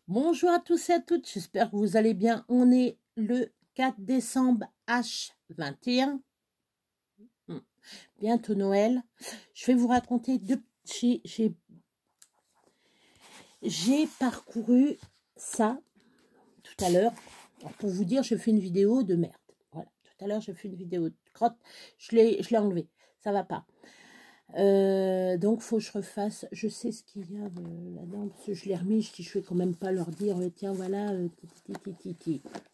Bonjour à tous et à toutes, j'espère que vous allez bien. On est le 4 décembre H21, bientôt Noël. Je vais vous raconter j'ai parcouru ça tout à l'heure. Pour vous dire, je fais une vidéo de merde. Voilà, tout à l'heure, je fais une vidéo de crotte. Je l'ai enlevé, ça va pas. Donc faut que je refasse, je sais ce qu'il y a là-dedans, parce que je l'ai remis, je dis je vais quand même pas leur dire, tiens voilà,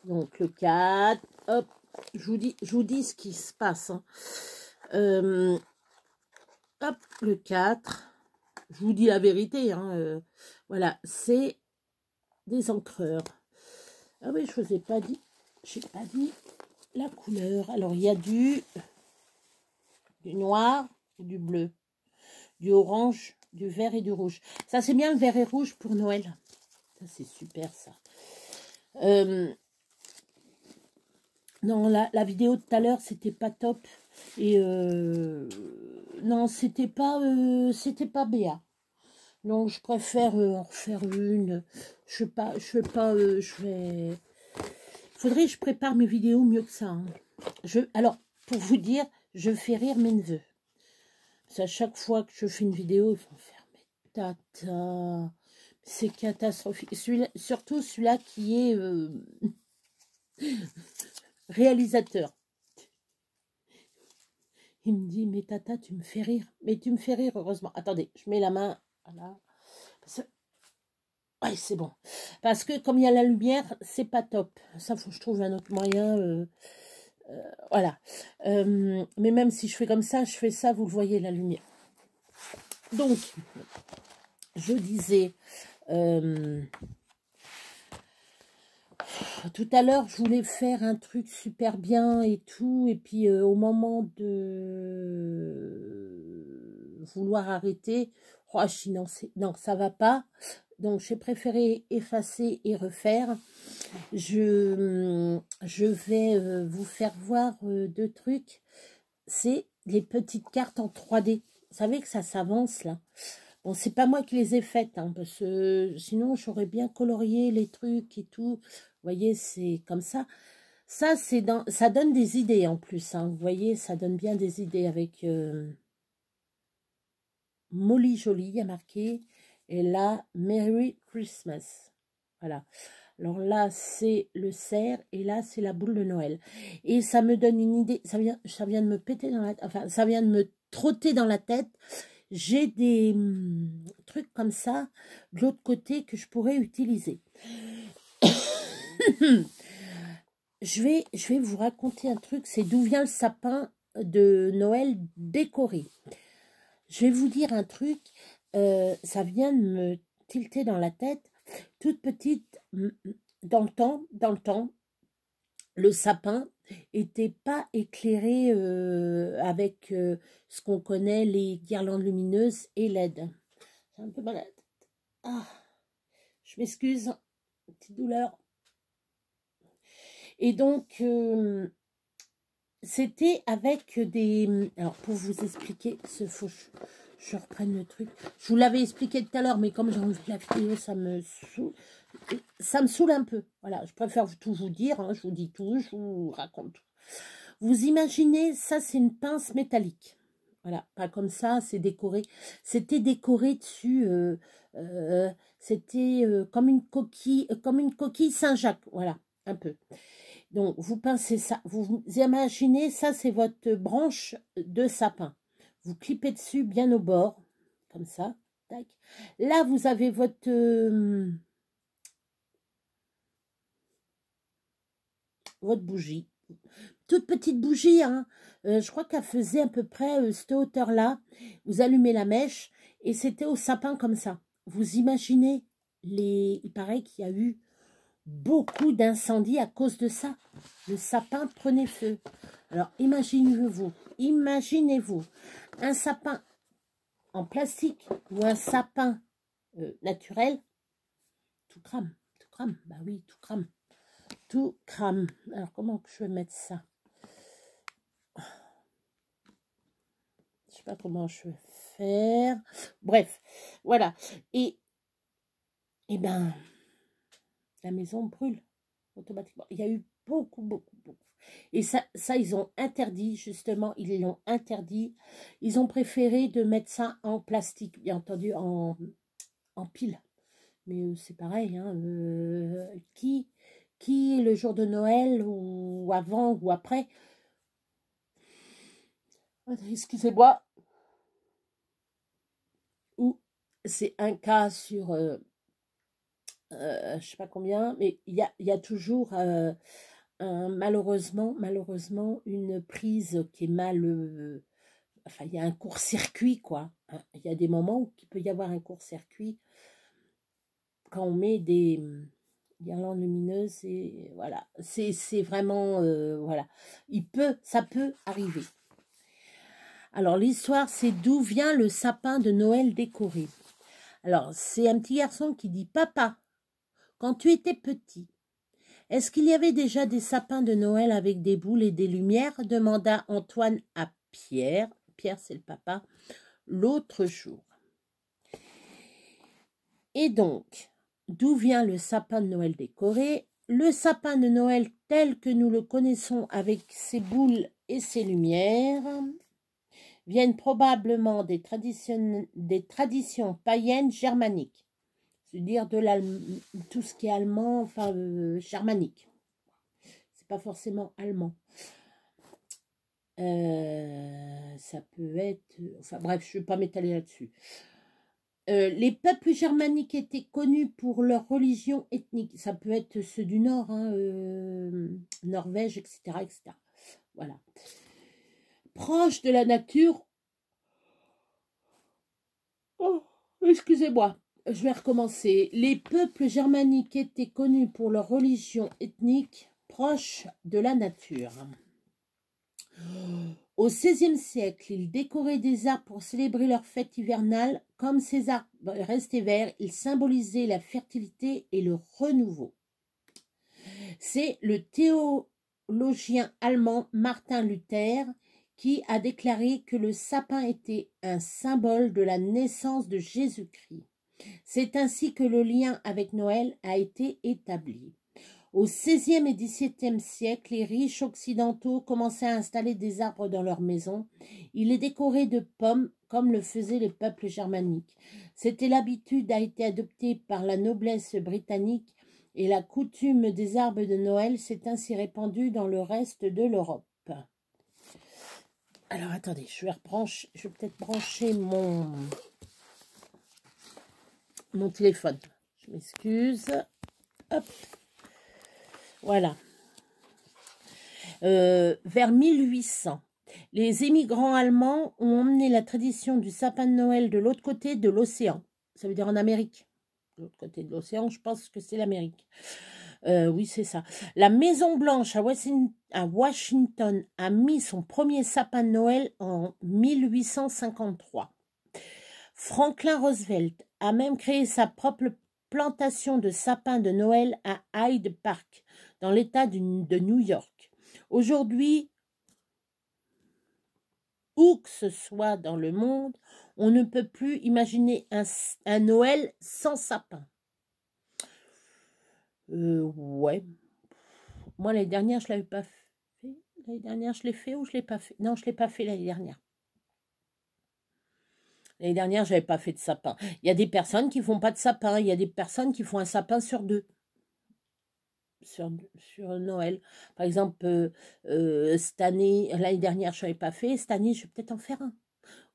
donc le 4, hop, je vous dis ce qui se passe, hein. Hop, le 4, je vous dis la vérité, hein, voilà, c'est des encreurs. Ah oui, je vous ai pas dit, j'ai pas dit la couleur. Alors il y a du noir ou du bleu, du orange, du vert et du rouge. Ça, c'est bien le vert et rouge pour Noël. Ça, c'est super, ça. Non, la vidéo de tout à l'heure, c'était pas top. Et non, c'était pas Béa. Donc, je préfère en refaire une. Je sais pas, je vais... Faudrait que je prépare mes vidéos mieux que ça, hein. Alors, pour vous dire, je fais rire mes neveux. À chaque fois que je fais une vidéo, ils vont faire mais tata, c'est catastrophique. Surtout celui-là qui est réalisateur. Il me dit mais tata, tu me fais rire. Mais tu me fais rire, heureusement. Attendez, je mets la main. Voilà. Ouais, c'est bon. Parce que comme il y a la lumière, c'est pas top. Ça, faut que je trouve un autre moyen. Voilà. Mais même si je fais comme ça, je fais ça, vous le voyez, la lumière. Donc, je disais, tout à l'heure, je voulais faire un truc super bien et tout, et puis au moment de vouloir arrêter, oh, non, ça va pas. Donc, j'ai préféré effacer et refaire. Je vais vous faire voir deux trucs. C'est les petites cartes en 3D. Vous savez que ça s'avance là. Bon, c'est pas moi qui les ai faites, hein, parce que sinon j'aurais bien colorié les trucs et tout. Vous voyez, c'est comme ça. Ça, ça donne des idées en plus, hein. Vous voyez, ça donne bien des idées avec Molly Jolie, il y a marqué. Et là, Merry Christmas. Voilà. Alors là, c'est le cerf et là, c'est la boule de Noël. Et ça me donne une idée. Ça vient de me péter dans la tête. Enfin, ça vient de me trotter dans la tête. J'ai des trucs comme ça de l'autre côté que je pourrais utiliser. Je vais vous raconter un truc. C'est d'où vient le sapin de Noël décoré. Je vais vous dire un truc. Ça vient de me tilter dans la tête. Toute petite, dans le temps, le sapin n'était pas éclairé avec ce qu'on connaît, les guirlandes lumineuses et LED. J'ai un peu malade. Ah, je m'excuse, petite douleur. Et donc, c'était avec des... Alors, pour vous expliquer, faut que je reprenne le truc. Je vous l'avais expliqué tout à l'heure, mais comme j'ai enlevé la vidéo, ça me saoule un peu. Voilà, je préfère tout vous dire, hein, je vous dis tout, je vous raconte tout. Vous imaginez, ça c'est une pince métallique. Voilà, pas comme ça, c'est décoré. C'était décoré dessus, c'était comme une coquille Saint-Jacques, voilà, un peu. Donc, vous pincez ça, vous imaginez, ça c'est votre branche de sapin. Vous clipez dessus bien au bord, comme ça. Tac. Là, vous avez votre bougie. Toute petite bougie, hein. Je crois qu'elle faisait à peu près cette hauteur-là. Vous allumez la mèche et c'était au sapin comme ça. Vous imaginez, il paraît qu'il y a eu beaucoup d'incendies à cause de ça. Le sapin prenait feu. Alors imaginez-vous un sapin en plastique ou un sapin naturel, tout crame, bah oui, tout crame. Tout crame. Alors comment que je vais mettre ça? Je sais pas comment je vais faire. Bref, voilà. Et ben, la maison brûle automatiquement. Il y a eu beaucoup, beaucoup, beaucoup. Et ça, ils ont interdit, justement, ils l'ont interdit. Ils ont préféré de mettre ça en plastique, bien entendu, en pile. Mais c'est pareil, hein, qui, le jour de Noël, ou avant, ou après, excusez-moi, ou c'est un cas sur, je sais pas combien, mais il y a toujours, malheureusement, une prise qui est mal, enfin, il y a un court-circuit, quoi. Hein. Il y a des moments où il peut y avoir un court-circuit quand on met des guirlandes lumineuses, et voilà, c'est vraiment, voilà, ça peut arriver. Alors, l'histoire, c'est d'où vient le sapin de Noël décoré. Alors, c'est un petit garçon qui dit « Papa, quand tu étais petit, est-ce qu'il y avait déjà des sapins de Noël avec des boules et des lumières ?» demanda Antoine à Pierre. Pierre, c'est le papa, l'autre jour. Et donc, d'où vient le sapin de Noël décoré? Le sapin de Noël tel que nous le connaissons avec ses boules et ses lumières viennent probablement des traditions païennes germaniques, c'est-à-dire tout ce qui est allemand, enfin germanique. C'est pas forcément allemand. Ça peut être, enfin bref, je ne vais pas m'étaler là-dessus. Les peuples germaniques étaient connus pour leur religion ethnique. Ça peut être ceux du Nord, hein, Norvège, etc., etc. Voilà. Proche de la nature. Oh, excusez-moi, je vais recommencer. Les peuples germaniques étaient connus pour leur religion ethnique proche de la nature. Au XVIe siècle, ils décoraient des arbres pour célébrer leur fête hivernale. Comme ces arbres restaient verts, ils symbolisaient la fertilité et le renouveau. C'est le théologien allemand Martin Luther qui a déclaré que le sapin était un symbole de la naissance de Jésus-Christ. C'est ainsi que le lien avec Noël a été établi. Au XVIe et XVIIe siècle, les riches occidentaux commençaient à installer des arbres dans leurs maisons. Ils les décoraient de pommes, comme le faisaient les peuples germaniques. L'habitude a été adoptée par la noblesse britannique et la coutume des arbres de Noël s'est ainsi répandue dans le reste de l'Europe. Alors, attendez, je vais peut-être brancher mon téléphone. Je m'excuse. Hop. Voilà. Vers 1800, les émigrants allemands ont emmené la tradition du sapin de Noël de l'autre côté de l'océan. Ça veut dire en Amérique. De l'autre côté de l'océan, je pense que c'est l'Amérique. Oui, c'est ça. La Maison Blanche à Washington a mis son premier sapin de Noël en 1853. Franklin Roosevelt a même créé sa propre plantation de sapins de Noël à Hyde Park, dans l'État de New York. Aujourd'hui, où que ce soit dans le monde, on ne peut plus imaginer un Noël sans sapin. Ouais. Moi, l'année dernière, je ne l'avais pas fait. L'année dernière, je l'ai fait ou je ne l'ai pas fait? Non, je ne l'ai pas fait l'année dernière. L'année dernière, je n'avais pas fait de sapin. Il y a des personnes qui ne font pas de sapin. Il y a des personnes qui font un sapin sur deux. Sur Noël. Par exemple, cette année, l'année dernière, je n'avais pas fait. Cette année, je vais peut-être en faire un.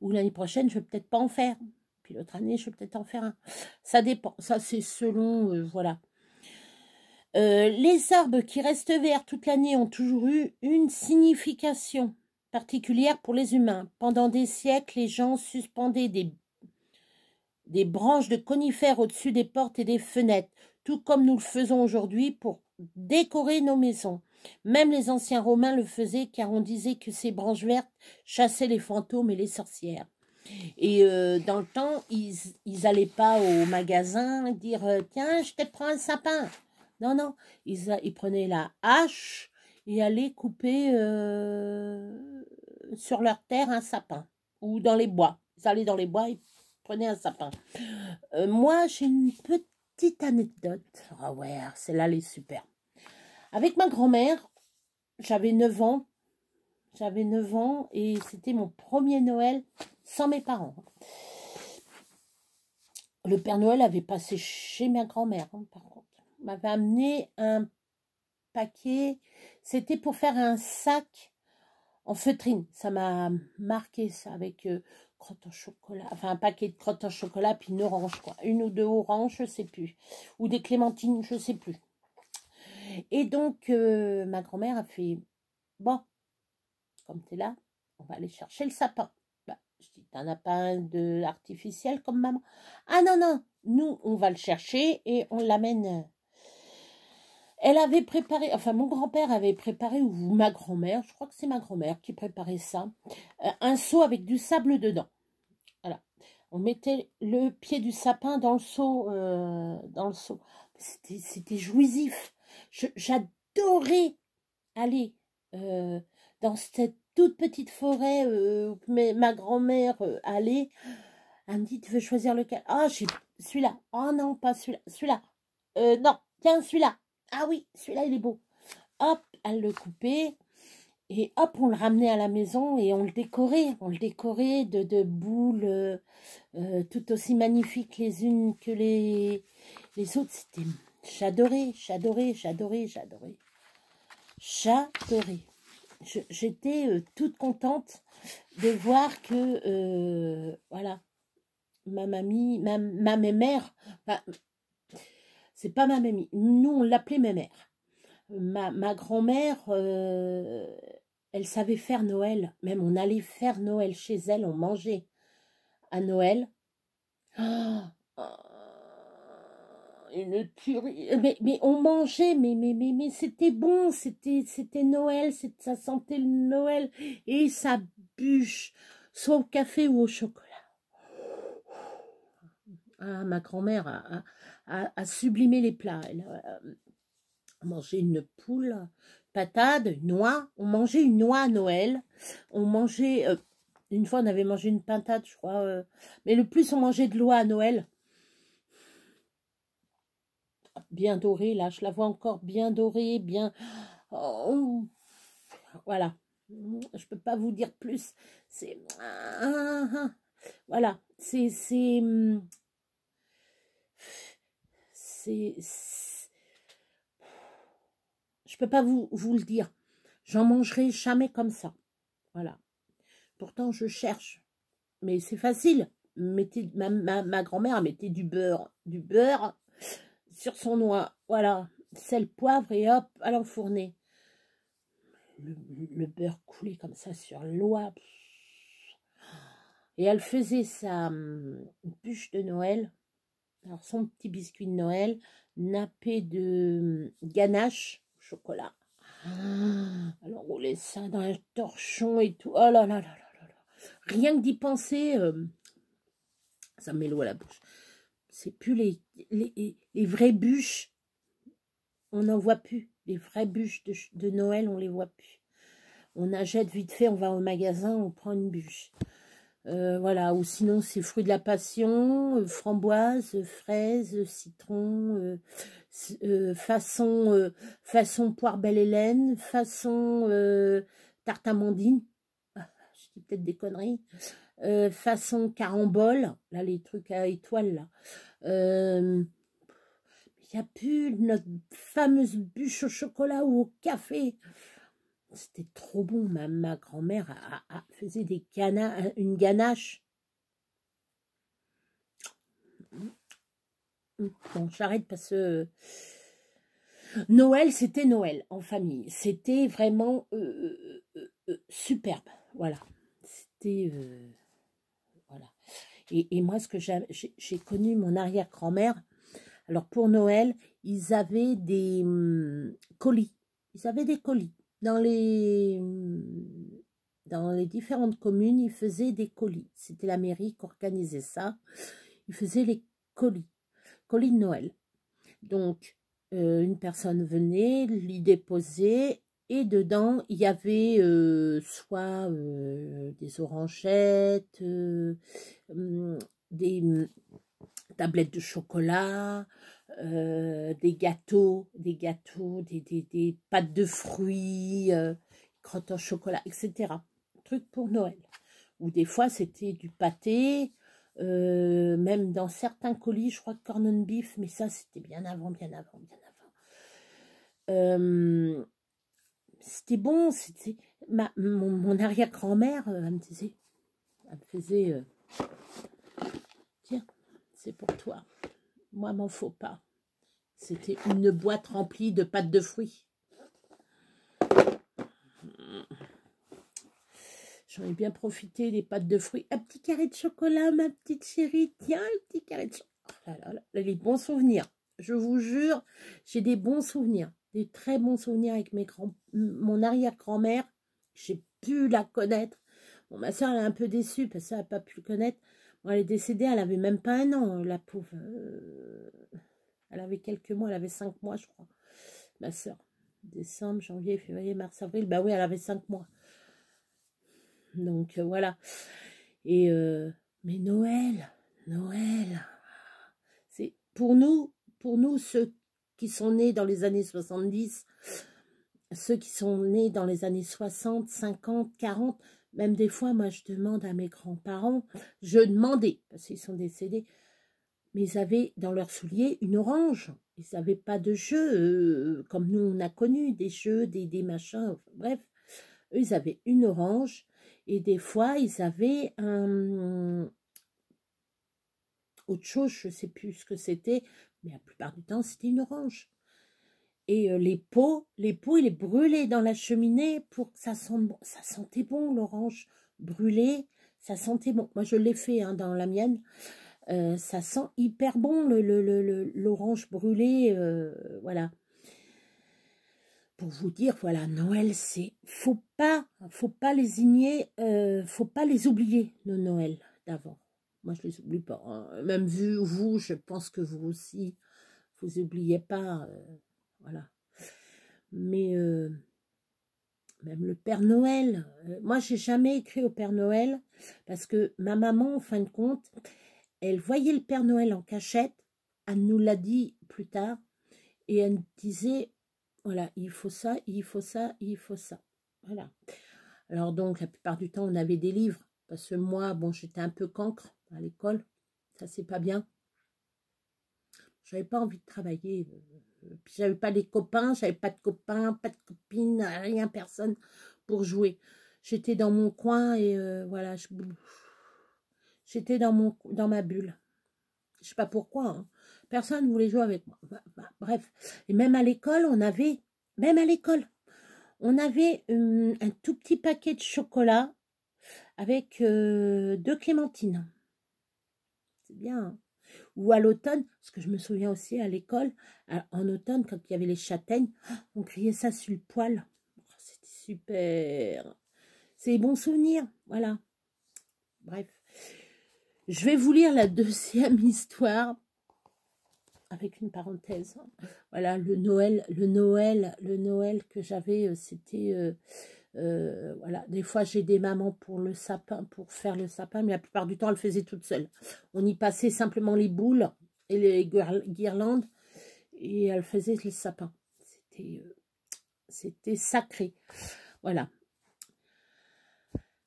Ou l'année prochaine, je ne vais peut-être pas en faire. Puis l'autre année, je vais peut-être en faire un. Ça dépend. Ça, c'est selon, voilà. Les arbres qui restent verts toute l'année ont toujours eu une signification particulière pour les humains. Pendant des siècles, les gens suspendaient des branches de conifères au-dessus des portes et des fenêtres, tout comme nous le faisons aujourd'hui pour décorer nos maisons. Même les anciens Romains le faisaient car on disait que ces branches vertes chassaient les fantômes et les sorcières. Et dans le temps, ils n'allaient pas au magasin dire « Tiens, je te prends un sapin ». Non, non, ils prenaient la hache et allaient couper sur leur terre un sapin. Ou dans les bois. Ils allaient dans les bois et prenaient un sapin. Moi, j'ai une petite anecdote. Ah ouais, celle-là, elle est super. Avec ma grand-mère, j'avais 9 ans. J'avais 9 ans et c'était mon premier Noël sans mes parents. Le Père Noël avait passé chez ma grand-mère, hein, par contre. Il m'avait amené un paquet. C'était pour faire un sac en feutrine. Ça m'a marqué, ça, avec crotte au chocolat. Enfin, un paquet de crottes au chocolat, puis une orange, quoi. Une ou deux oranges, je sais plus. Ou des clémentines, je sais plus. Et donc, ma grand-mère a fait, bon, comme tu es là, on va aller chercher le sapin. Bah, je dis, t'en as pas un de artificiel comme maman? Ah non, non, nous, on va le chercher et on l'amène. Elle avait préparé, enfin mon grand-père avait préparé, ou ma grand-mère, je crois que c'est ma grand-mère qui préparait ça, un seau avec du sable dedans. Voilà. On mettait le pied du sapin dans le seau. C'était jouissif. J'adorais aller dans cette toute petite forêt où ma grand-mère allait. Elle me dit, tu veux choisir lequel? Ah, j'ai celui-là. Oh non, pas celui-là. Celui-là. Non, tiens, celui-là. Ah oui, celui-là, il est beau. Hop, elle le coupait. Et hop, on le ramenait à la maison et on le décorait. On le décorait de boules tout aussi magnifiques les unes que les autres. C'était... J'adorais, j'adorais, j'adorais, j'adorais. J'adorais. J'étais toute contente de voir que, voilà, ma mamie, ma mère, enfin, c'est pas ma mamie, nous on l'appelait ma mère. Ma grand-mère, elle savait faire Noël, même on allait faire Noël chez elle, on mangeait à Noël. Oh, une tuerie, mais on mangeait, mais c'était bon, c'était Noël, ça sentait le Noël, et ça bûche, soit au café ou au chocolat. Ah, ma grand-mère a sublimé les plats. Elle a mangé une poule, patate, une noix. On mangeait une noix à Noël. On mangeait, une fois on avait mangé une pintade, je crois. Mais le plus on mangeait de l'oie à Noël. Bien dorée, là, je la vois encore bien dorée, bien... Oh, voilà. Je peux pas vous dire plus. C'est... Voilà. Je peux pas vous le dire. J'en mangerai jamais comme ça. Voilà. Pourtant, je cherche. Mais c'est facile. Ma grand-mère mettait du beurre sur son noix. Voilà. Sel, poivre et hop, à l'enfourner. Le beurre coulait comme ça sur l'oie. Et elle faisait sa bûche de Noël. Alors, son petit biscuit de Noël, nappé de ganache au chocolat. Elle enroulait ça dans un torchon et tout. Oh là là là là là là. Rien que d'y penser, ça me met l'eau à la bouche. C'est plus les vraies bûches. On n'en voit plus. Les vraies bûches de Noël, on les voit plus. On achète vite fait, on va au magasin, on prend une bûche. Voilà, ou sinon c'est fruits de la passion, framboise, fraise, citron, façon poire belle Hélène, façon tarte amandine, je dis peut-être des conneries, façon carambole, là les trucs à étoiles là. Il n'y a plus notre fameuse bûche au chocolat ou au café. C'était trop bon. Ma grand-mère faisait une ganache. Bon, j'arrête parce que Noël, c'était Noël en famille. C'était vraiment superbe. Voilà. C'était... voilà. Et moi, ce que j'ai connu mon arrière-grand-mère, alors pour Noël, ils avaient des colis. Ils avaient des colis. Dans les différentes communes, ils faisaient des colis. C'était la mairie qui organisait ça. Ils faisaient les colis de Noël. Donc, une personne venait, lui déposait, et dedans, il y avait soit des orangettes, tablettes de chocolat, des gâteaux, des pâtes de fruits, crottes en chocolat, etc. Trucs pour Noël. Ou des fois, c'était du pâté, même dans certains colis, je crois que corn on beef, mais ça, c'était bien avant, bien avant, bien avant. C'était bon, c'était... Mon arrière-grand-mère, elle me disait, elle me faisait... tiens, c'est pour toi. Moi, m'en faut pas. C'était une boîte remplie de pâtes de fruits. J'en ai bien profité des pâtes de fruits. Un petit carré de chocolat, ma petite chérie. Tiens, un petit carré de chocolat. Oh là là, les bons souvenirs. Je vous jure, j'ai des bons souvenirs. Des très bons souvenirs avec mon arrière-grand-mère. J'ai pu la connaître. Bon, ma soeur, elle est un peu déçue parce qu'elle n'a pas pu le connaître. Bon, elle est décédée, elle avait même pas 1 an, la pauvre. Elle avait quelques mois, elle avait 5 mois, je crois. Ma soeur. Décembre, janvier, février, mars, avril. Bah oui, elle avait 5 mois. Donc, voilà. Et, mais Noël, c'est pour nous, ceux qui sont nés dans les années 70, ceux qui sont nés dans les années 60, 50, 40, même des fois, moi, je demande à mes grands-parents, je demandais, parce qu'ils sont décédés, mais ils avaient dans leurs souliers une orange. Ils n'avaient pas de jeux, comme nous, on a connu, des jeux, des machins, bref. Eux, ils avaient une orange, et des fois, ils avaient autre chose, je ne sais plus ce que c'était, mais la plupart du temps, c'était une orange. Et les pots, ils les brûlaient dans la cheminée pour que ça sente bon. Ça sentait bon, l'orange brûlée, ça sentait bon. Moi, je l'ai fait dans la mienne. Ça sent hyper bon, l'orange brûlée, voilà. Pour vous dire, voilà, Noël, c'est... Faut pas lésigner, faut pas les oublier, nos Noël d'avant. Moi, je les oublie pas. Hein. Même vu vous, je pense que vous aussi, vous oubliez pas, voilà. Mais même le Père Noël, moi, j'ai jamais écrit au Père Noël parce que ma maman, en fin de compte, elle voyait le Père Noël en cachette. Elle nous l'a dit plus tard et elle disait, voilà, il faut ça, il faut ça, il faut ça. Voilà. Alors donc, la plupart du temps, on avait des livres. Parce que moi, bon, j'étais un peu cancre à l'école. Ça, c'est pas bien. J'avais pas envie de travailler. Puis j'avais pas des copains, j'avais pas de copains, pas de copines, rien, personne pour jouer. J'étais dans mon coin et voilà, j'étais dans ma bulle. Je sais pas pourquoi. Hein. Personne ne voulait jouer avec moi. Bref. Et même à l'école, on avait un tout petit paquet de chocolat avec 2 clémentines. C'est bien. Hein. Ou à l'automne, parce que je me souviens aussi à l'école, en automne, quand il y avait les châtaignes, on criait ça sur le poêle. Oh, c'était super. C'est des bons souvenirs. Voilà. Bref. Je vais vous lire la deuxième histoire. Avec une parenthèse. Voilà, le Noël que j'avais, c'était... voilà, des fois j'ai des mamans pour le sapin, pour faire le sapin, mais la plupart du temps elles faisaient toutes seules. On y passait simplement les boules et les guirlandes et elles faisaient le sapin. C'était sacré. Voilà.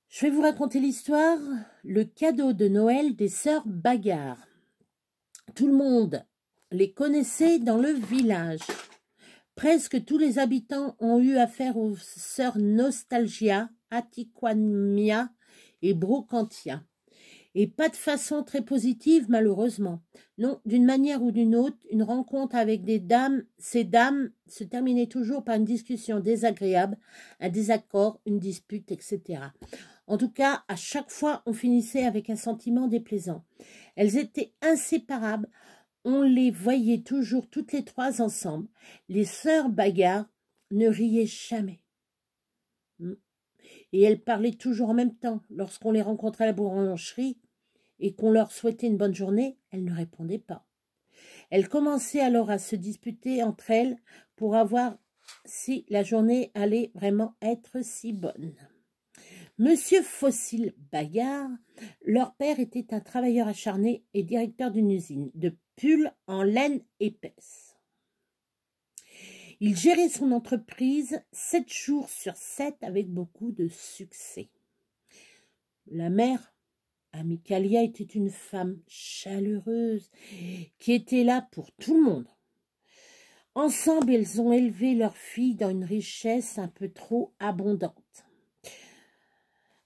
Je vais vous raconter l'histoire, le cadeau de Noël des sœurs Bagarre. Tout le monde les connaissait dans le village. Presque tous les habitants ont eu affaire aux sœurs Nostalgia, Atiquamia et Brocantia. Et pas de façon très positive, malheureusement. Non, d'une manière ou d'une autre, une rencontre avec ces dames se terminait toujours par une discussion désagréable, un désaccord, une dispute, etc. En tout cas, à chaque fois, on finissait avec un sentiment déplaisant. Elles étaient inséparables. On les voyait toujours toutes les trois ensemble. Les sœurs Bagarre ne riaient jamais. Et elles parlaient toujours en même temps. Lorsqu'on les rencontrait à la boulangerie et qu'on leur souhaitait une bonne journée, elles ne répondaient pas. Elles commençaient alors à se disputer entre elles pour voir si la journée allait vraiment être si bonne. Monsieur Fossile Bayard, leur père était un travailleur acharné et directeur d'une usine de pulls en laine épaisse. Il gérait son entreprise 7 jours sur 7 avec beaucoup de succès. La mère, Amicalia, était une femme chaleureuse qui était là pour tout le monde. Ensemble, ils ont élevé leur fille dans une richesse un peu trop abondante.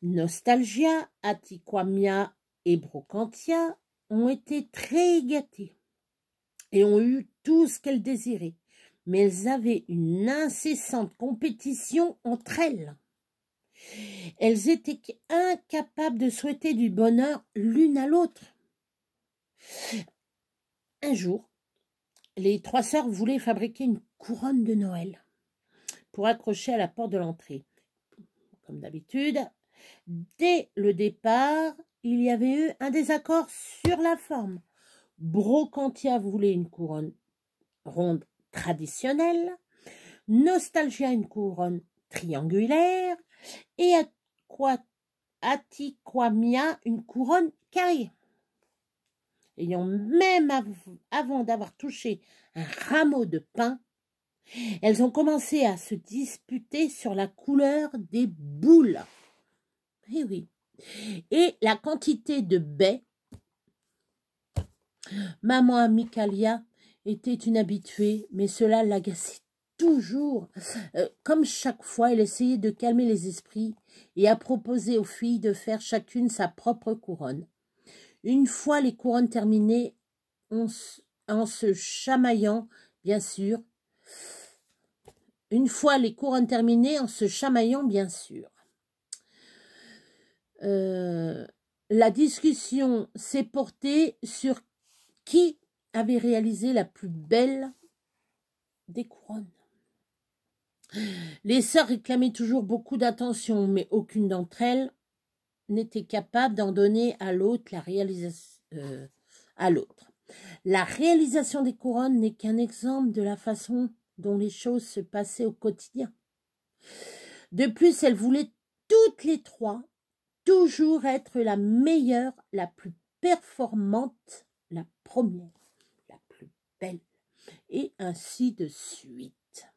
Nostalgia, Atiquamia et Brocantia ont été très gâtées et ont eu tout ce qu'elles désiraient, mais elles avaient une incessante compétition entre elles. Elles étaient incapables de souhaiter du bonheur l'une à l'autre. Un jour, les 3 sœurs voulaient fabriquer une couronne de Noël pour accrocher à la porte de l'entrée. Comme d'habitude, dès le départ, il y avait eu un désaccord sur la forme. Brocantia voulait une couronne ronde traditionnelle, Nostalgia une couronne triangulaire et Atiquamia une couronne carrée. Ayant même avant d'avoir touché un rameau de pin, elles ont commencé à se disputer sur la couleur des boules. Eh oui. Et la quantité de baies. Maman Amicalia était une habituée, mais cela l'agaçait toujours. Comme chaque fois, elle essayait de calmer les esprits et a proposé aux filles de faire chacune sa propre couronne. Une fois les couronnes terminées, en se chamaillant, bien sûr. Une fois les couronnes terminées, en se chamaillant, bien sûr. La discussion s'est portée sur qui avait réalisé la plus belle des couronnes. Les sœurs réclamaient toujours beaucoup d'attention, mais aucune d'entre elles n'était capable d'en donner à l'autre la réalisation des couronnes n'est qu'un exemple de la façon dont les choses se passaient au quotidien. De plus, elles voulaient toutes les 3 toujours être la meilleure, la plus performante, la première, la plus belle, et ainsi de suite.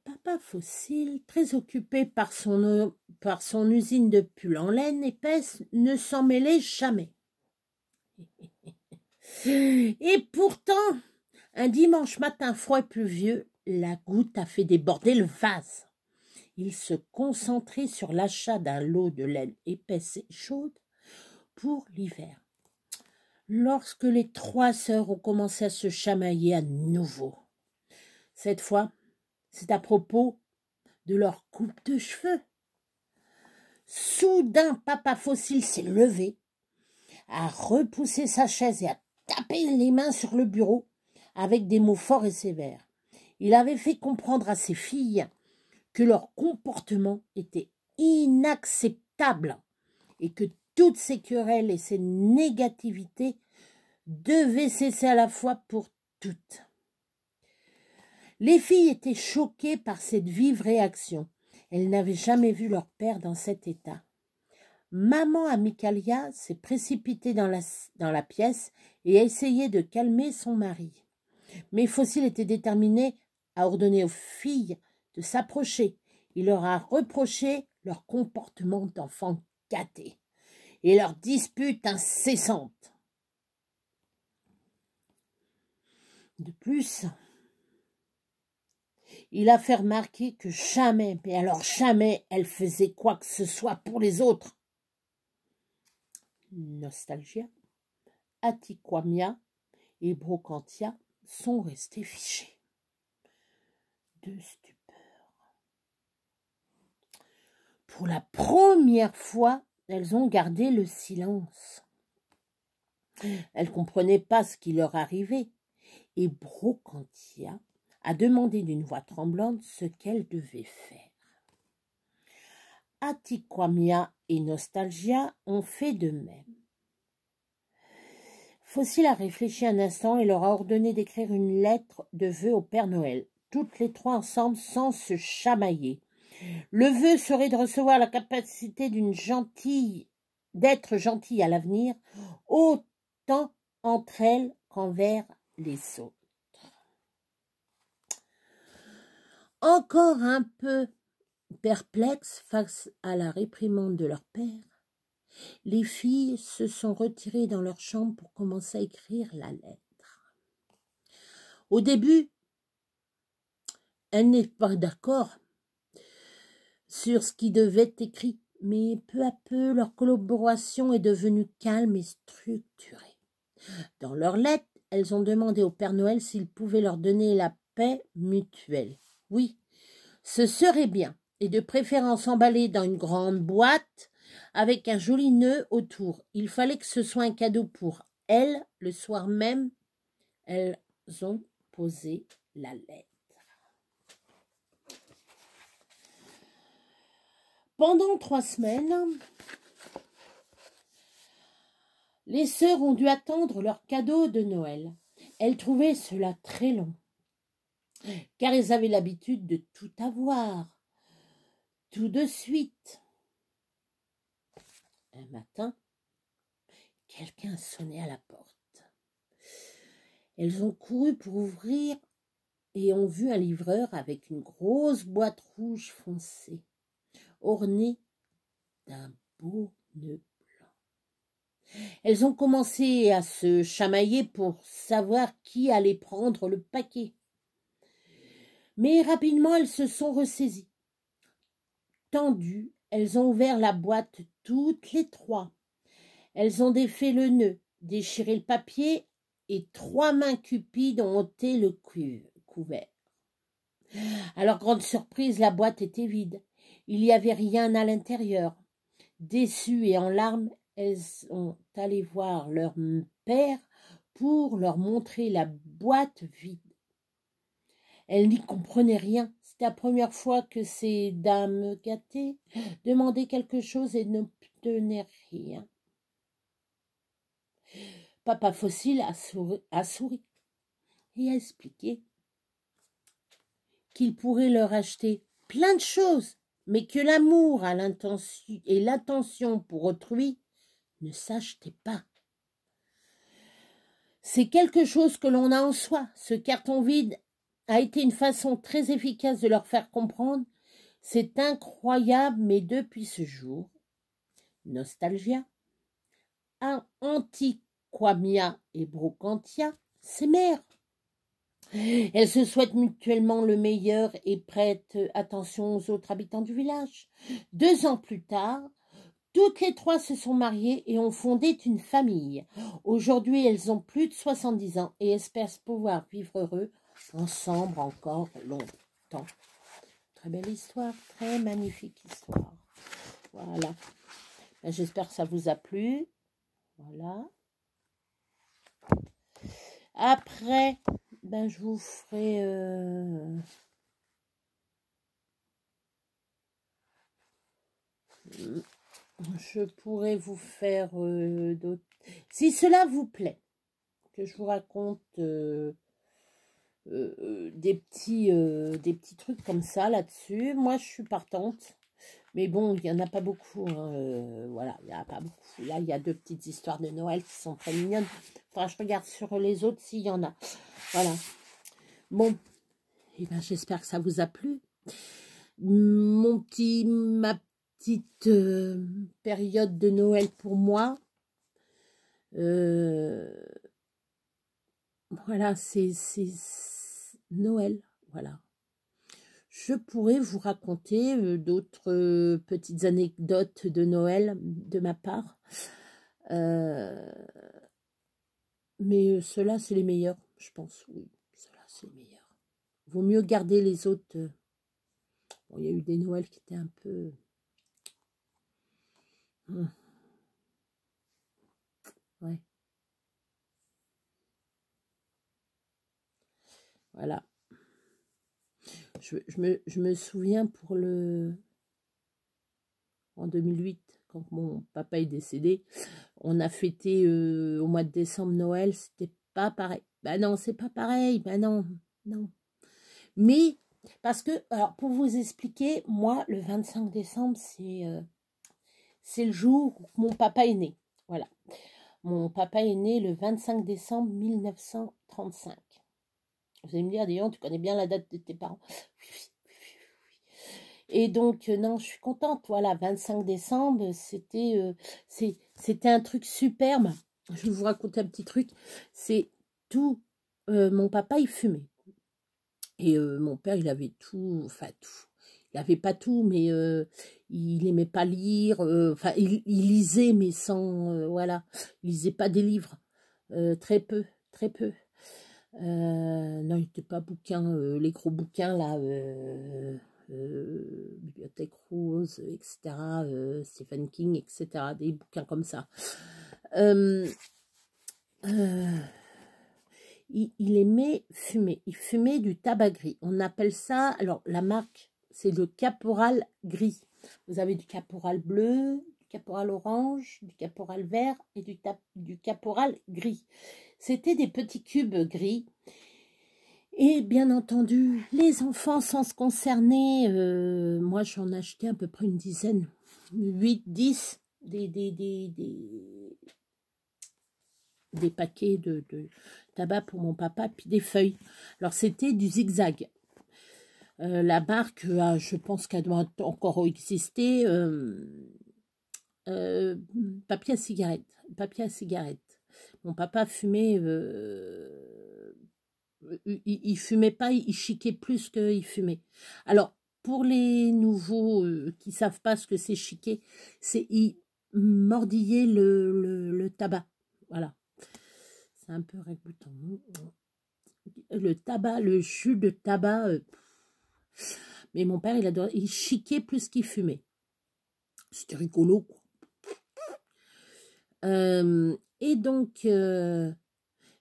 Papa Fossile, très occupé par son usine de pulls en laine épaisse, ne s'en mêlait jamais. Et pourtant, un dimanche matin froid et pluvieux, la goutte a fait déborder le vase. Il se concentrait sur l'achat d'un lot de laine épaisse et chaude pour l'hiver. Lorsque les 3 sœurs ont commencé à se chamailler à nouveau. Cette fois, c'est à propos de leur coupe de cheveux. Soudain, Papa Fossile s'est levé, a repoussé sa chaise et a tapé les mains sur le bureau avec des mots forts et sévères. Il avait fait comprendre à ses filles que leur comportement était inacceptable et que toutes ces querelles et ces négativités devaient cesser à la fois pour toutes. Les filles étaient choquées par cette vive réaction. Elles n'avaient jamais vu leur père dans cet état. Maman Amicalia s'est précipitée dans la pièce et a essayé de calmer son mari. Mais Fossile était déterminé à ordonner aux filles de s'approcher. Il leur a reproché leur comportement d'enfants gâtés et leur dispute incessante. De plus, il a fait remarquer que jamais, mais alors jamais, elle faisait quoi que ce soit pour les autres. Nostalgia, Atiquamia et Brocantia sont restés fichés de stupeur. Pour la première fois, elles ont gardé le silence. Elles ne comprenaient pas ce qui leur arrivait et Brocantia a demandé d'une voix tremblante ce qu'elle devait faire. Atiquamia et Nostalgia ont fait de même. Fossile a réfléchi un instant et leur a ordonné d'écrire une lettre de vœux au Père Noël, toutes les 3 ensemble sans se chamailler. Le vœu serait de recevoir la capacité d'être gentille à l'avenir, autant entre elles qu'envers les autres. Encore un peu perplexes face à la réprimande de leur père, les filles se sont retirées dans leur chambre pour commencer à écrire la lettre. Au début, elles n'étaient pas d'accord sur ce qui devait être écrit, mais peu à peu, leur collaboration est devenue calme et structurée. Dans leurs lettres, elles ont demandé au Père Noël s'il pouvait leur donner la paix mutuelle. Oui, ce serait bien, et de préférence emballé dans une grande boîte avec un joli nœud autour. Il fallait que ce soit un cadeau pour elles. Le soir même, elles ont posé la lettre. Pendant 3 semaines, les sœurs ont dû attendre leur cadeau de Noël. Elles trouvaient cela très long, car elles avaient l'habitude de tout avoir, tout de suite. Un matin, quelqu'un sonnait à la porte. Elles ont couru pour ouvrir et ont vu un livreur avec une grosse boîte rouge foncée, ornée d'un beau nœud blanc. Elles ont commencé à se chamailler pour savoir qui allait prendre le paquet. Mais rapidement, elles se sont ressaisies. Tendues, elles ont ouvert la boîte toutes les 3. Elles ont défait le nœud, déchiré le papier et 3 mains cupides ont ôté le couvert. À leur grande surprise, la boîte était vide. Il n'y avait rien à l'intérieur. Déçues et en larmes, elles sont allées voir leur père pour leur montrer la boîte vide. Elles n'y comprenaient rien. C'était la première fois que ces dames gâtées demandaient quelque chose et n'obtenaient rien. Papa Fossile a souri et a expliqué qu'il pourrait leur acheter plein de choses, mais que l'amour et l'attention pour autrui ne s'achetaient pas. C'est quelque chose que l'on a en soi. Ce carton vide a été une façon très efficace de leur faire comprendre. C'est incroyable, mais depuis ce jour, Nostalgia, Antiquamia et Brocantia s'aimèrent. Elles se souhaitent mutuellement le meilleur et prêtent attention aux autres habitants du village. 2 ans plus tard, toutes les 3 se sont mariées et ont fondé une famille. Aujourd'hui, elles ont plus de 70 ans et espèrent pouvoir vivre heureux ensemble encore longtemps. Très belle histoire, très magnifique histoire. Voilà. J'espère que ça vous a plu. Voilà. Après, je vous ferai... je pourrais vous faire d'autres... Si cela vous plaît, que je vous raconte des petits trucs comme ça là-dessus, moi je suis partante. Mais bon, il n'y en a pas beaucoup. Voilà, il n'y en a pas beaucoup. Là, il y a 2 petites histoires de Noël qui sont très mignonnes. Faudra que je regarde sur les autres s'il y en a. Voilà. Bon, j'espère que ça vous a plu. Ma petite période de Noël pour moi. Voilà, c'est Noël. Voilà. Je pourrais vous raconter d'autres petites anecdotes de Noël de ma part. Mais ceux-là, c'est les meilleurs, je pense. Oui, ceux-là, c'est les meilleurs. Vaut mieux garder les autres. Bon, il y a eu des Noëls qui étaient un peu... Ouais. Voilà. Je me souviens pour en 2008, quand mon papa est décédé, on a fêté au mois de décembre Noël, c'était pas pareil. Non, c'est pas pareil, non. Mais Parce que, alors, pour vous expliquer, moi, le 25 décembre, c'est le jour où mon papa est né. Voilà. Mon papa est né le 25 décembre 1935. Vous allez me dire, dis donc, tu connais bien la date de tes parents. Oui, oui, oui, oui. Et donc, non, je suis contente. Voilà, 25 décembre, c'était un truc superbe. Je vais vous raconter un petit truc. C'est tout. Mon papa, il fumait. Et mon père, il avait tout, enfin tout. Il n'avait pas tout, mais il n'aimait pas lire. Enfin, il lisait, mais sans, voilà. Il lisait pas des livres. Très peu, très peu. Non, il n'était pas bouquin, les gros bouquins, là, Bibliothèque Rose, etc., Stephen King, etc., des bouquins comme ça. Euh, il aimait fumer. Il fumait du tabac gris. On appelle ça, alors la marque, c'est le Caporal gris. Vous avez du Caporal bleu, du Caporal orange, du Caporal vert et du Caporal gris. C'était des petits cubes gris. Et bien entendu, les enfants sans se concerner, moi j'en achetais à peu près une dizaine, 8, 10, des paquets de tabac pour mon papa, puis des feuilles. Alors c'était du zigzag. La marque, je pense qu'elle doit encore exister, papier à cigarette. Papier à cigarette. Mon papa fumait, il fumait pas, il chiquait plus qu'il fumait. Alors, pour les nouveaux qui savent pas ce que c'est chiquer, c'est il mordillait le tabac. Voilà. C'est un peu ragoûtant. Le tabac, le jus de tabac. Mais mon père, il chiquait plus qu'il fumait. C'était rigolo, quoi. Et donc, eh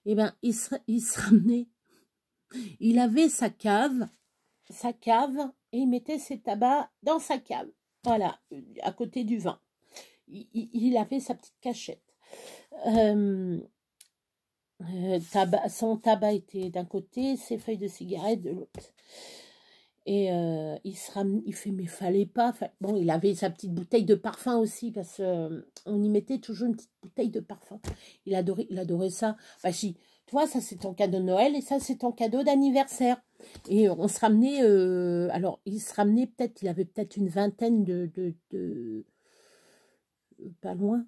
ben, il se ramenait. Il avait sa cave, et il mettait ses tabacs dans sa cave. Voilà, à côté du vin. Il avait sa petite cachette. Son tabac était d'un côté, ses feuilles de cigarette de l'autre. Et il fait, mais fallait pas. Bon, il avait sa petite bouteille de parfum aussi, parce qu'on y mettait toujours une petite bouteille de parfum. Il adorait ça. Bah, toi, ça c'est ton cadeau de Noël et ça c'est ton cadeau d'anniversaire. Et on se ramenait, alors il se ramenait peut-être, il avait peut-être une vingtaine pas loin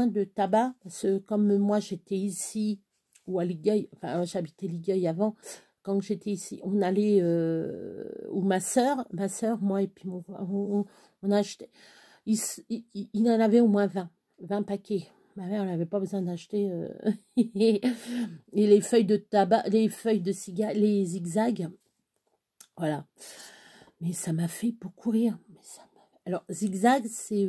de tabac, parce que comme moi j'étais ici, ou à Ligueuil, enfin j'habitais Ligueuil avant, quand j'étais ici, on allait, ou ma soeur, moi et puis on achetait, il en avait au moins 20 paquets. Ma mère n'avait pas besoin d'acheter. Et les feuilles de tabac, les feuilles de cigare, les zigzags. Voilà. Mais ça m'a fait beaucoup rire. Alors, zigzag, c'est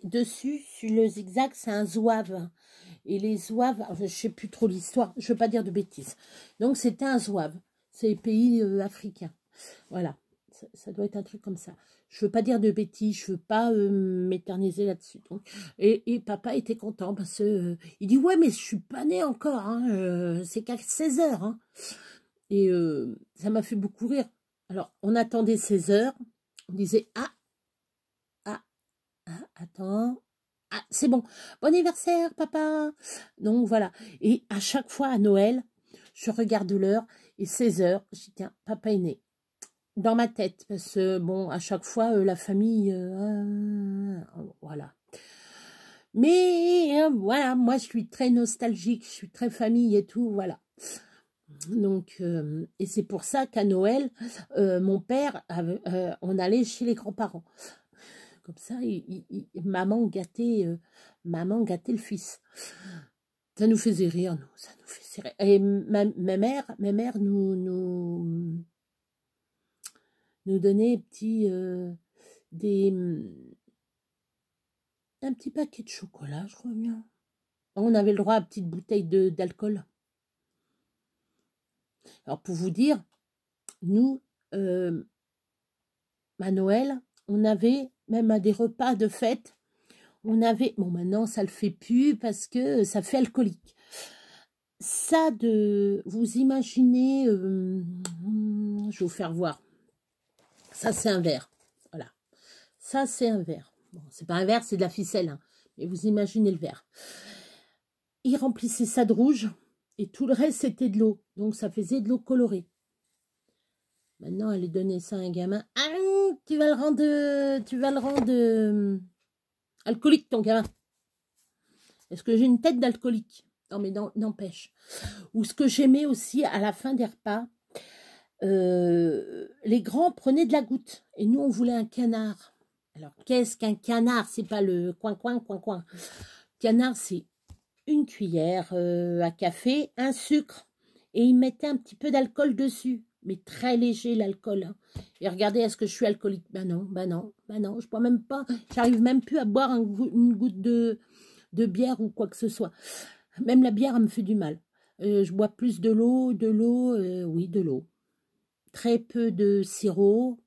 dessus, sur le zigzag, c'est un zouave. Et les zouaves, je ne sais plus trop l'histoire, je ne veux pas dire de bêtises. Donc, c'était un zouave. C'est les pays africains. Voilà. Ça doit être un truc comme ça. Je veux pas dire de bêtises, je veux pas m'éterniser là-dessus. Et papa était content parce que il dit ouais mais je suis pas née encore, hein, c'est qu'à 16 heures. Hein. Et ça m'a fait beaucoup rire. Alors on attendait 16 heures, on disait attends, c'est bon anniversaire papa. Donc voilà. Et à chaque fois à Noël, je regarde l'heure et 16 heures, je dis tiens papa est né. Dans ma tête, parce que, bon, à chaque fois, la famille, voilà. Mais, voilà, moi, je suis très nostalgique, je suis très famille et tout, voilà. Donc, et c'est pour ça qu'à Noël, mon père, on allait chez les grands-parents. Comme ça, maman gâtait le fils. Ça nous faisait rire, nous, ça nous faisait rire. Et ma mère nous donnait un petit paquet de chocolat, je crois bien. On avait le droit à une petite bouteille d'alcool. Alors, pour vous dire, nous, à Noël, on avait, même à des repas de fête, on avait, bon maintenant ça le fait plus parce que ça fait alcoolique. Ça vous imaginez, je vais vous faire voir. Ça, c'est un verre. Voilà. Ça, c'est un verre. Bon, c'est pas un verre, c'est de la ficelle. Hein. Mais vous imaginez le verre. Il remplissait ça de rouge. Et tout le reste, c'était de l'eau. Donc, ça faisait de l'eau colorée. Maintenant, elle donnait ça à un gamin. Ah, tu vas le rendre alcoolique, ton gamin. Est-ce que j'ai une tête d'alcoolique? Non, mais n'empêche. Ou ce que j'aimais aussi, à la fin des repas, les grands prenaient de la goutte. Et nous, on voulait un canard. Alors, qu'est-ce qu'un canard? C'est pas le coin. Canard, c'est une cuillère à café, un sucre. Et ils mettaient un petit peu d'alcool dessus. Mais très léger, l'alcool. Hein. Et regardez, est-ce que je suis alcoolique? Ben non. Je bois même pas. J'arrive même plus à boire une goutte de bière ou quoi que ce soit. Même la bière, elle me fait du mal. Je bois plus de l'eau, oui, de l'eau. Très peu de sirop.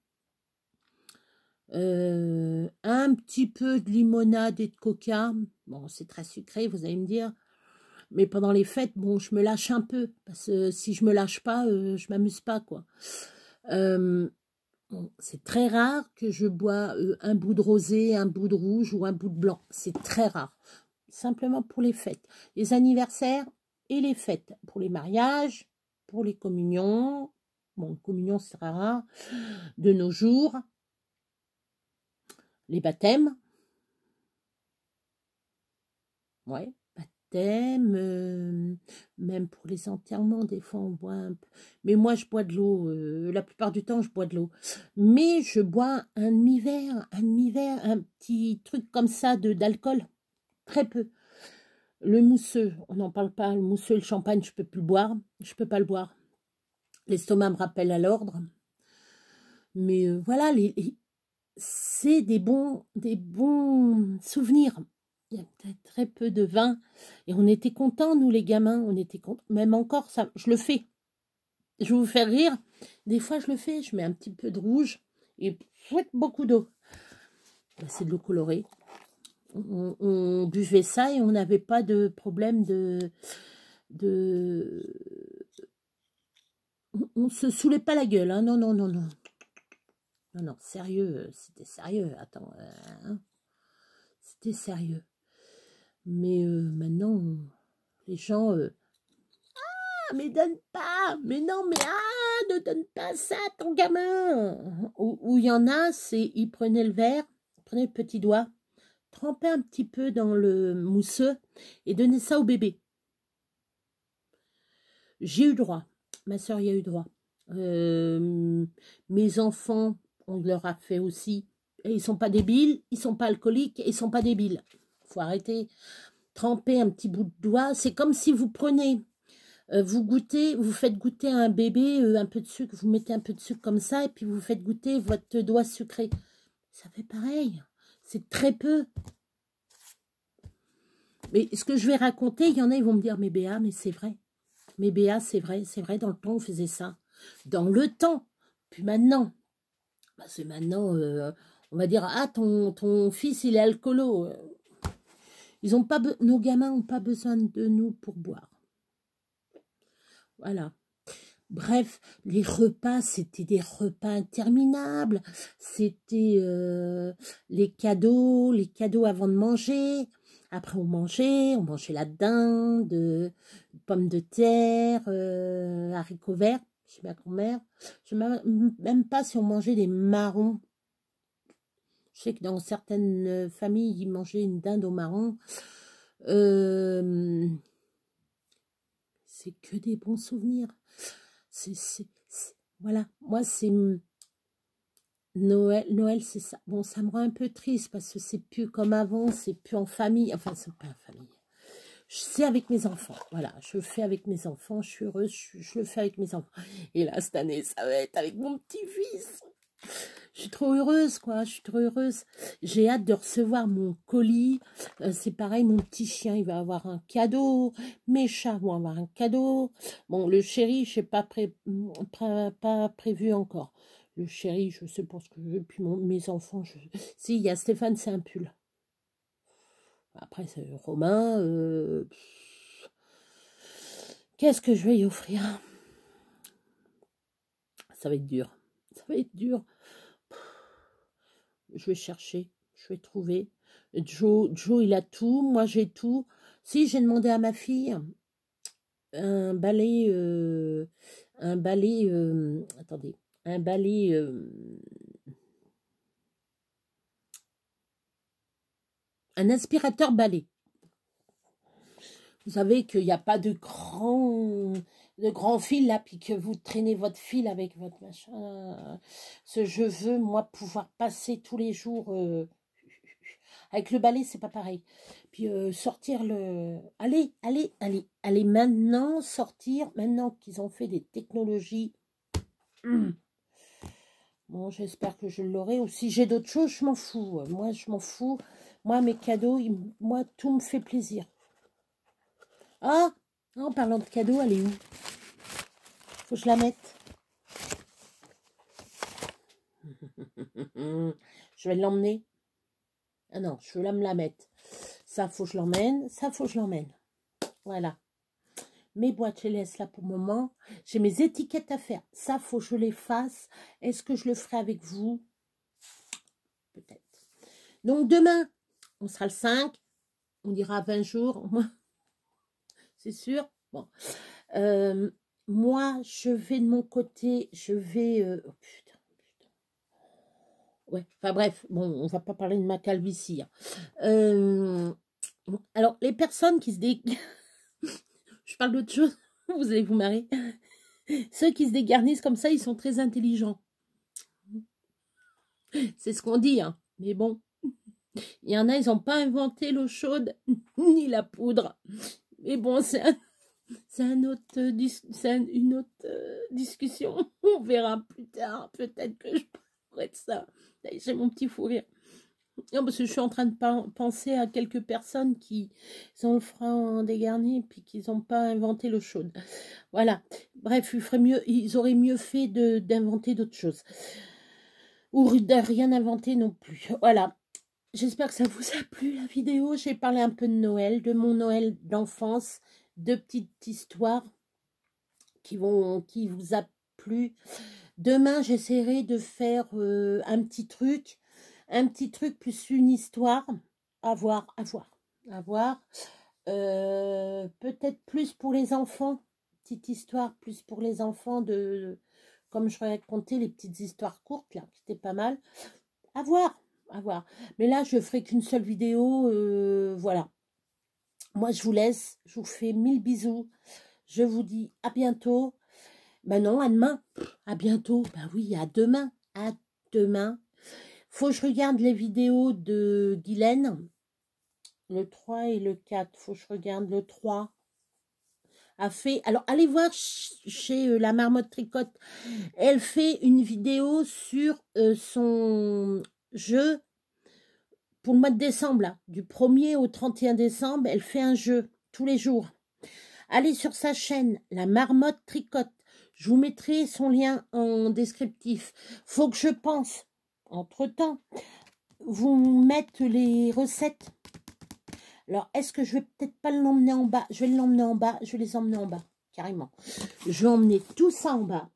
Un petit peu de limonade et de coca. Bon, c'est très sucré, vous allez me dire. Mais pendant les fêtes, bon, je me lâche un peu. Parce que si je me lâche pas, je m'amuse pas, quoi. Bon, c'est très rare que je bois un bout de rosé, un bout de rouge ou un bout de blanc. C'est très rare. Simplement pour les fêtes. Les anniversaires et les fêtes. Pour les mariages, pour les communions. Bon, communion, c'est très rare. De nos jours. Les baptêmes. Ouais, baptême. Même pour les enterrements, des fois, on boit un peu. Mais moi, je bois de l'eau. La plupart du temps, je bois de l'eau. Mais je bois un demi-verre, un petit truc comme ça d'alcool. Très peu. Le mousseux, on n'en parle pas. Le mousseux, le champagne, je peux plus le boire. Je peux pas le boire. L'estomac me rappelle à l'ordre. Mais voilà, c'est des bons souvenirs. Il y a peut-être très peu de vin. Et on était contents, nous, les gamins. On était contents. Même encore, ça, je le fais. Je vais vous faire rire. Des fois, je le fais. Je mets un petit peu de rouge et beaucoup d'eau. C'est de l'eau colorée. On buvait ça et on n'avait pas de problème on se saoulait pas la gueule. Hein. Non, sérieux. C'était sérieux. Attends. Hein. C'était sérieux. Mais maintenant, les gens... ah, mais donne pas. Mais non, mais ne donne pas ça à ton gamin. Où il y en a, c'est... Ils prenaient le verre, ils prenaient le petit doigt, trempaient un petit peu dans le mousseux et donnaient ça au bébé. J'ai eu droit. Ma soeur y a eu droit. Mes enfants, on leur a fait aussi. Et ils sont pas débiles, ils sont pas alcooliques, ils sont pas débiles. Faut arrêter. Tremper un petit bout de doigt, c'est comme si vous prenez, vous faites goûter à un bébé un peu de sucre, vous mettez un peu de sucre comme ça et puis vous faites goûter votre doigt sucré. Ça fait pareil. C'est très peu. Mais ce que je vais raconter, il y en a, ils vont me dire, mais Béa, mais c'est vrai. Mais Béa, c'est vrai, dans le temps, on faisait ça. Dans le temps. Puis maintenant, c'est maintenant, on va dire, ah, ton fils, il est alcoolo. Ils ont pas nos gamins n'ont pas besoin de nous pour boire. Voilà. Bref, les repas, c'était des repas interminables. C'était les cadeaux avant de manger. Après, on mangeait la dinde, pommes de terre, haricots verts, chez ma grand-mère. Je ne sais même pas si on mangeait des marrons. Je sais que dans certaines familles, ils mangeaient une dinde aux marrons. C'est que des bons souvenirs. Voilà, moi, c'est Noël, c'est ça. Bon, ça me rend un peu triste parce que c'est plus comme avant, c'est plus en famille. Enfin, c'est pas en famille. C'est avec mes enfants. Voilà, je le fais avec mes enfants. Je suis heureuse, je le fais avec mes enfants. Et là, cette année, ça va être avec mon petit-fils. Je suis trop heureuse, quoi. Je suis trop heureuse. J'ai hâte de recevoir mon colis. C'est pareil, mon petit chien, il va avoir un cadeau. Mes chats vont avoir un cadeau. Bon, le chéri, je sais pas, pas prévu encore. Le chéri, je sais pas ce que je veux. Puis mes enfants, si, il y a Stéphane, c'est un pull. Après, c'est Romain. Qu'est-ce que je vais y offrir? Ça va être dur. Ça va être dur. Je vais chercher. Je vais trouver. Joe, il a tout. Moi, j'ai tout. Si, j'ai demandé à ma fille un balai... attendez. Un balai... un aspirateur balai. Vous savez qu'il n'y a pas de grand fil là, puis que vous traînez votre fil avec votre machin. Je veux, moi, pouvoir passer tous les jours. Avec le balai, c'est pas pareil. Puis sortir le... Allez, maintenant, sortir, maintenant qu'ils ont fait des technologies. Bon, j'espère que je l'aurai. Ou si j'ai d'autres choses, je m'en fous. Moi, je m'en fous. Moi, mes cadeaux, moi, tout me fait plaisir. Ah, en parlant de cadeaux, elle est où? Faut que je la mette. Je vais l'emmener. Ah non, je veux me la mettre. Ça, faut que je l'emmène. Ça, faut que je l'emmène. Voilà. Mes boîtes, je les laisse là pour le moment. J'ai mes étiquettes à faire. Ça, faut que je les fasse. Est-ce que je le ferai avec vous? Peut-être. Donc, demain, on sera le 5. On dira 20 jours. C'est sûr. Bon. Moi, je vais de mon côté. Je vais... oh, putain. Ouais. Enfin, bref. Bon, on va pas parler de ma calvitie. Hein. Alors, les personnes qui se je parle d'autre chose. Vous allez vous marrer. Ceux qui se dégarnissent comme ça, ils sont très intelligents. C'est ce qu'on dit, hein. Mais bon, il y en a, ils n'ont pas inventé l'eau chaude ni la poudre. Mais bon, c'est une autre discussion. On verra plus tard. Peut-être que je parlerai de ça. J'ai mon petit fou rire. Non, parce que je suis en train de penser à quelques personnes qui ont le frein dégarni puis qui n'ont pas inventé l'eau chaude. Voilà. Bref, ils auraient mieux fait d'inventer d'autres choses. Ou de rien inventer non plus. Voilà. J'espère que ça vous a plu la vidéo. J'ai parlé un peu de Noël, de mon Noël d'enfance, de petites histoires qui vous a plu. Demain, j'essaierai de faire un petit truc plus une histoire. À voir. Peut-être plus pour les enfants. Petite histoire plus pour les enfants comme je racontais les petites histoires courtes là, c'était pas mal. À voir. Mais là, je ferai qu'une seule vidéo. Voilà. Moi, je vous laisse. Je vous fais 1000 bisous. Je vous dis à bientôt. Ben non, à demain. À bientôt. Ben oui, à demain. À demain. Faut que je regarde les vidéos de Guylaine. Le 3 et le 4. Faut que je regarde le 3. A fait. Alors, allez voir chez la Marmotte Tricotte. Elle fait une vidéo sur son jeu pour le mois de décembre. Là, du 1er au 31 décembre, elle fait un jeu tous les jours. Allez sur sa chaîne, la Marmotte Tricotte. Je vous mettrai son lien en descriptif. Faut que je pense, entre-temps, vous mettre les recettes. Alors, est-ce que je vais peut-être pas l'emmener en bas? Je vais l'emmener en bas. Je vais les emmener en bas, carrément. Je vais emmener tout ça en bas.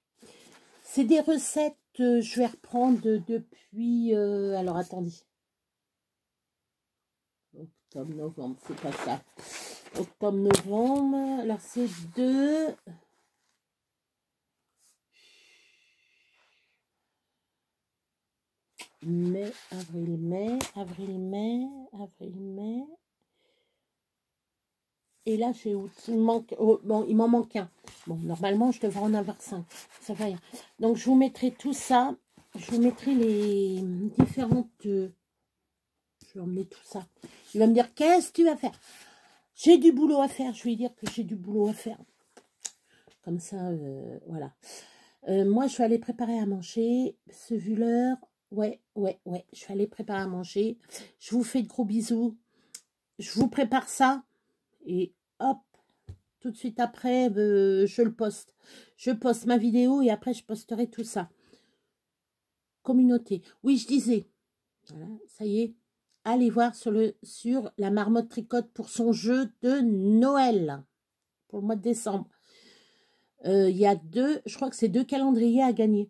C'est des recettes, je vais reprendre depuis... alors, attendez. Octobre, novembre, c'est pas ça. Octobre, novembre. Alors, c'est de... mai, avril, mai. Et là, j'ai août. Il manque, bon, il m'en manque un. Bon, normalement, je devrais en avoir 5. Ça va rien. Donc, je vous mettrai tout ça. Je vous mettrai les différentes... je vais emmener tout ça. Il va me dire, qu'est-ce que tu vas faire? J'ai du boulot à faire. Je vais lui dire que j'ai du boulot à faire. Comme ça, voilà. Moi, je vais aller préparer à manger. Ce vu l'heure. Ouais. Je vais aller préparer à manger. Je vous fais de gros bisous. Je vous prépare ça. Et hop, tout de suite après, je le poste. Je poste ma vidéo et après, je posterai tout ça. Communauté. Oui, je disais. Voilà, ça y est. Allez voir sur la Marmotte Tricotte pour son jeu de Noël. Pour le mois de décembre. Il y a je crois que c'est 2 calendriers à gagner.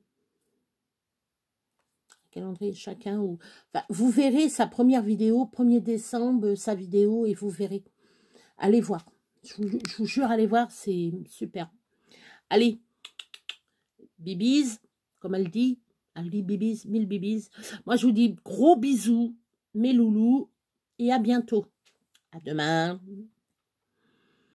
calendrier chacun. Ou... Enfin, vous verrez sa première vidéo, 1er décembre, sa vidéo, et vous verrez. Allez voir. Je vous jure, allez voir, c'est super. Allez, bibis, comme elle dit bibis, 1000 bibis. Moi, je vous dis gros bisous, mes loulous, et à bientôt. À demain.